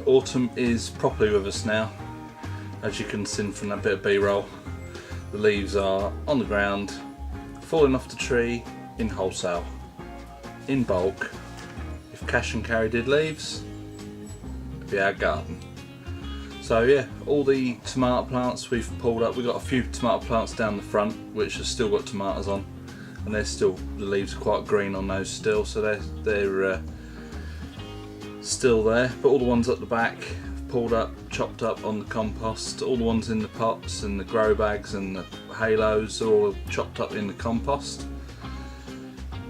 autumn is properly with us now. As you can see from that bit of B-roll, the leaves are on the ground, falling off the tree in wholesale, in bulk. If cash and carry did leaves, it'd be our garden. So yeah, all the tomato plants we've pulled up. We've got a few tomato plants down the front which have still got tomatoes on, and they're still, the leaves are quite green on those still, so they're still there. But all the ones at the back, pulled up, chopped up on the compost. All the ones in the pots and the grow bags and the halos are all chopped up in the compost.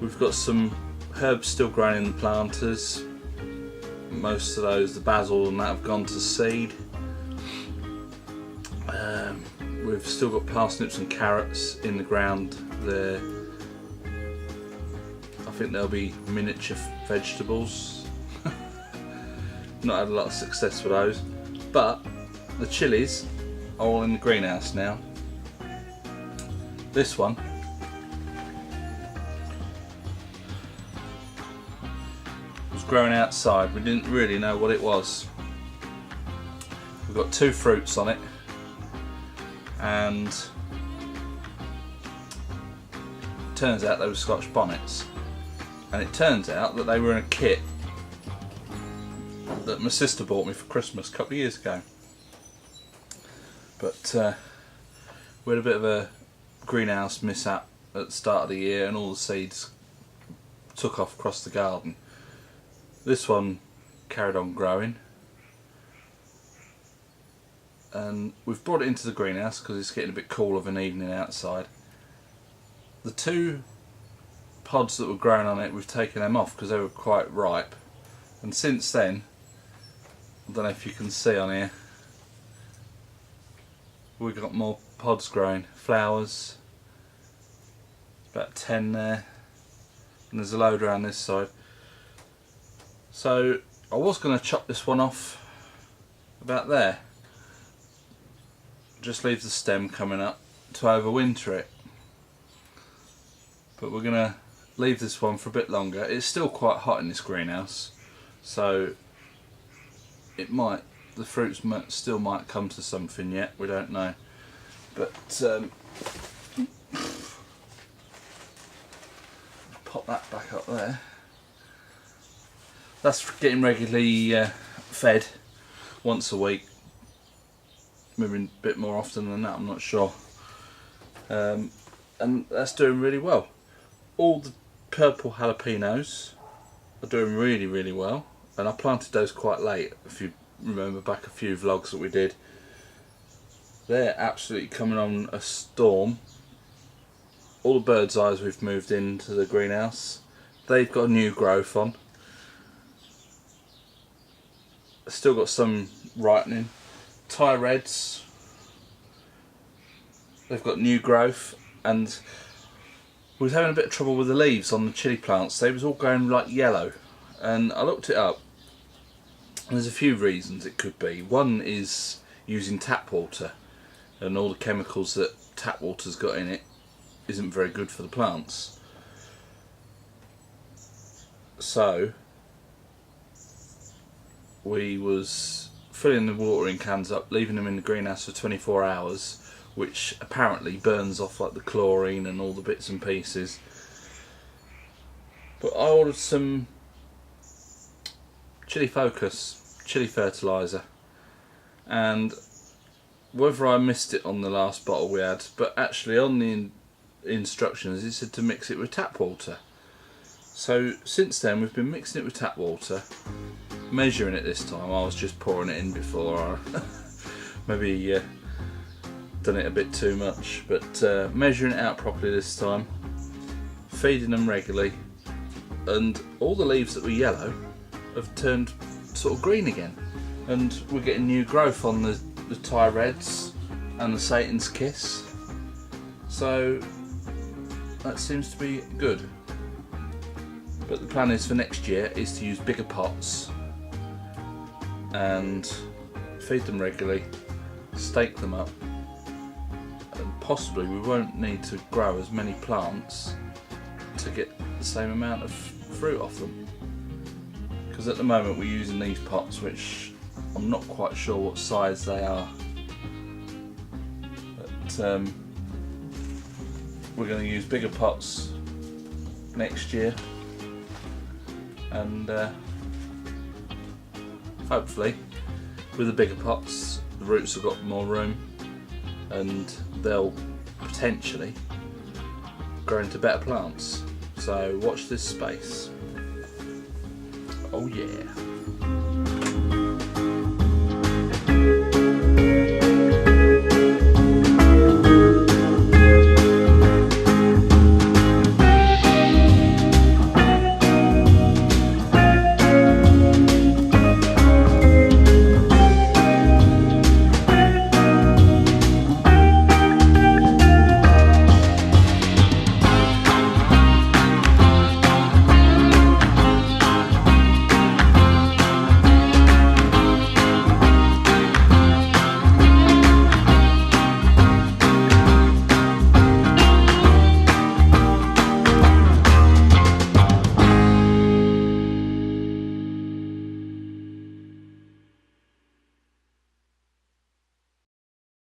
We've got some herbs still growing in the planters. Most of those, the basil and that, have gone to seed. We've still got parsnips and carrots in the ground there. I think there'll be miniature vegetables. Not had a lot of success with those, but the chilies are all in the greenhouse now. This one was growing outside. We didn't really know what it was. We've got two fruits on it, and it turns out they were Scotch bonnets, and it turns out that they were in a kit that my sister bought me for Christmas a couple of years ago. But we had a bit of a greenhouse mishap at the start of the year, and all the seeds took off across the garden. This one carried on growing, and we've brought it into the greenhouse because it's getting a bit cool of an evening outside. The two pods that were growing on it, we've taken them off because they were quite ripe, and since then, I don't know if you can see on here, we've got more pods growing, flowers, about 10 there, and there's a load around this side. So I was going to chop this one off about there, just leave the stem coming up to overwinter it, but we're going to leave this one for a bit longer. It's still quite hot in this greenhouse, so it might, the fruits still might come to something yet, we don't know. But pop that back up there. That's getting regularly fed once a week, maybe a bit more often than that, I'm not sure. And that's doing really well. All the purple jalapenos are doing really, really well, and I planted those quite late. If you remember back a few vlogs that we did, they're absolutely coming on a storm. All the bird's eyes we've moved into the greenhouse, they've got a new growth on. Still got some ripening. Thai reds, they've got new growth, and we was having a bit of trouble with the leaves on the chili plants. They was all going like yellow, and I looked it up, and there's a few reasons it could be. One is using tap water, and all the chemicals that tap water's got in it isn't very good for the plants. So we was filling the watering cans up, leaving them in the greenhouse for 24 hours, which apparently burns off like the chlorine and all the bits and pieces. But I ordered some chili focus, chili fertiliser, and whether I missed it on the last bottle we had, but actually on the instructions it said to mix it with tap water. So since then we've been mixing it with tap water, measuring it this time. I was just pouring it in before. I maybe done it a bit too much, but measuring it out properly this time, feeding them regularly, and all the leaves that were yellow have turned sort of green again, and we're getting new growth on the Thai reds and the Satan's Kiss, so that seems to be good. But the plan is for next year is to use bigger pots and feed them regularly, stake them up, and possibly we won't need to grow as many plants to get the same amount of fruit off them, because at the moment we're using these pots which I'm not quite sure what size they are, but we're going to use bigger pots next year, and hopefully with the bigger pots the roots have got more room and they'll potentially grow into better plants. So watch this space. Oh yeah.